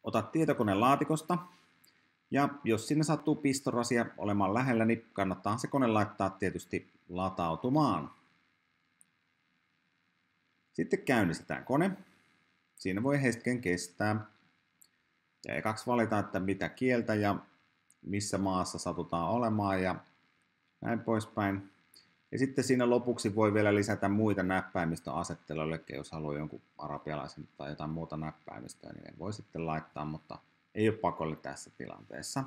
Ota tietokone laatikosta, ja jos sinne sattuu pistorasia olemaan lähellä, niin kannattaa se kone laittaa tietysti latautumaan. Sitten käynnistetään kone. Siinä voi hetken kestää. Ja ekaksi valitaan, että mitä kieltä ja missä maassa satutaan olemaan ja näin poispäin. Ja sitten siinä lopuksi voi vielä lisätä muita näppäimistöasetteluja, jos haluaa jonkun arabialaisen tai jotain muuta näppäimistöä, niin voi sitten laittaa, mutta ei ole pakolle tässä tilanteessa.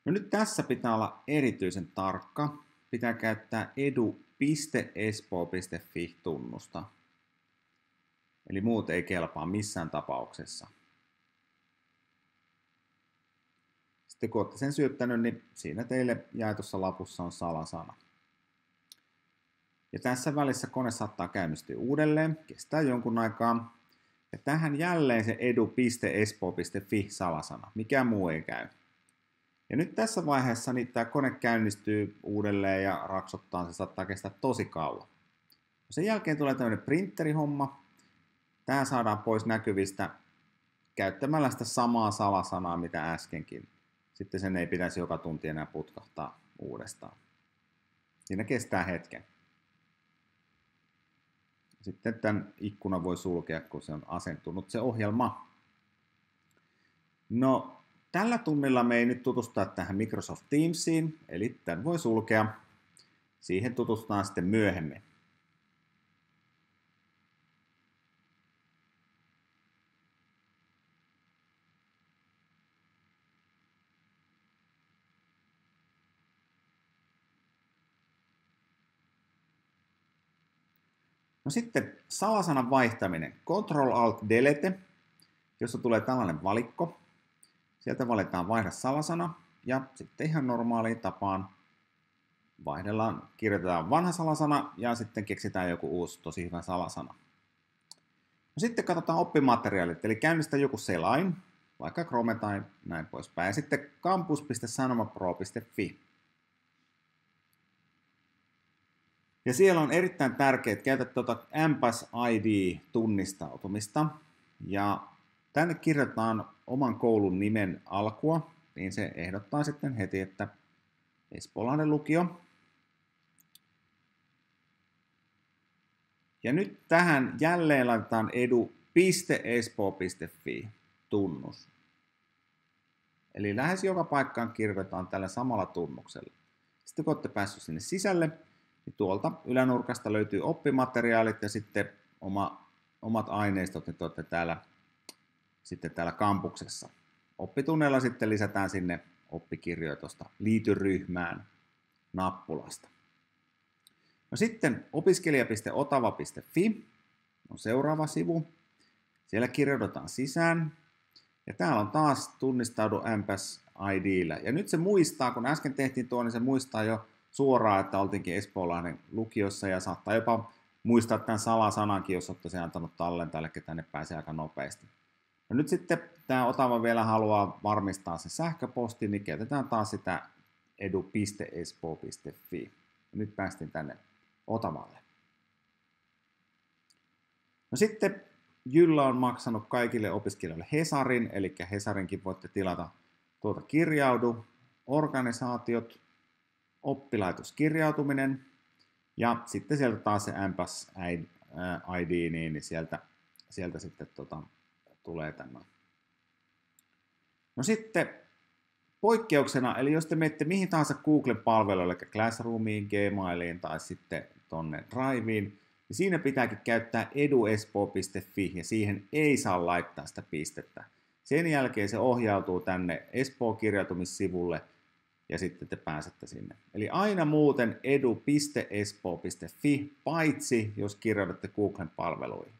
No nyt tässä pitää olla erityisen tarkka. Pitää käyttää edu.espoo.fi-tunnusta. Eli muut ei kelpaa missään tapauksessa. Sitten kun olette sen syöttänyt, niin siinä teille jaetussa lapussa on salasana. Ja tässä välissä kone saattaa käynnistyä uudelleen, kestää jonkun aikaa. Ja tähän jälleen se edu.espoo.fi salasana, mikä muu ei käy. Ja nyt tässä vaiheessa niin tämä kone käynnistyy uudelleen ja raksottaa, se saattaa kestää tosi kauan. Sen jälkeen tulee tämmöinen printerihomma. Tämä saadaan pois näkyvistä käyttämällä sitä samaa salasanaa, mitä äskenkin. Sitten sen ei pitäisi joka tunti enää putkahtaa uudestaan. Siinä kestää hetken. Sitten tämän ikkunan voi sulkea, kun se on asentunut se ohjelma. No, tällä tunnilla me ei nyt tutustuta tähän Microsoft Teamsiin, eli tämän voi sulkea. Siihen tutustutaan sitten myöhemmin. No sitten salasanan vaihtaminen. Ctrl-Alt-Delete, jossa tulee tällainen valikko. Sieltä valitaan vaihda salasana ja sitten ihan normaaliin tapaan vaihdellaan, kirjoitetaan vanha salasana ja sitten keksitään joku uusi tosi hyvä salasana. No sitten katsotaan oppimateriaalit, eli käynnistä joku selain, vaikka Chrome tai näin poispäin. Ja sitten campus.sanomapro.fi. Ja siellä on erittäin tärkeää, että käytät MPAS ID-tunnistautumista. Ja tänne kirjoitetaan oman koulun nimen alkua, niin se ehdottaa sitten heti, että Espoolainen lukio. Ja nyt tähän jälleen laitetaan edu.espoo.fi tunnus. Eli lähes joka paikkaan kirjoitetaan tällä samalla tunnuksella. Sitten kun olette päässeet sinne sisälle, niin tuolta ylänurkasta löytyy oppimateriaalit ja sitten omat aineistot, että olette täällä kampuksessa. Oppitunneilla sitten lisätään sinne oppikirjoitusta liity ryhmään nappulasta. No sitten opiskelija.otava.fi on seuraava sivu. Siellä kirjoitetaan sisään. Ja täällä on taas tunnistaudu MPAS ID:llä. Ja nyt se muistaa, kun äsken tehtiin tuo, niin se muistaa jo suoraan, että oltiinkin espoolainen lukiossa ja saattaa jopa muistaa tämän salasanankin, jos olette sen antanut tallentaa, eli tänne pääsee aika nopeasti. No nyt sitten tämä Otava vielä haluaa varmistaa se sähköposti, niin käytetään taas sitä edu.espoo.fi. Nyt päästiin tänne Otavalle. No sitten Jyllä on maksanut kaikille opiskelijoille Hesarin, eli Hesarinkin voitte tilata tuolta kirjaudu, organisaatiot, oppilaitoskirjautuminen ja sitten sieltä taas se MPAS ID, niin sieltä sitten tulee tämä. No sitten poikkeuksena, eli jos te menette mihin tahansa Google-palveluille, eli Classroomiin, Gmailiin tai sitten tonne Driveen, niin siinä pitääkin käyttää eduespoo.fi ja siihen ei saa laittaa sitä pistettä. Sen jälkeen se ohjautuu tänne Espoo-kirjautumissivulle ja sitten te pääsette sinne. Eli aina muuten edu.espoo.fi, paitsi jos kirjoitatte Googlen palveluihin.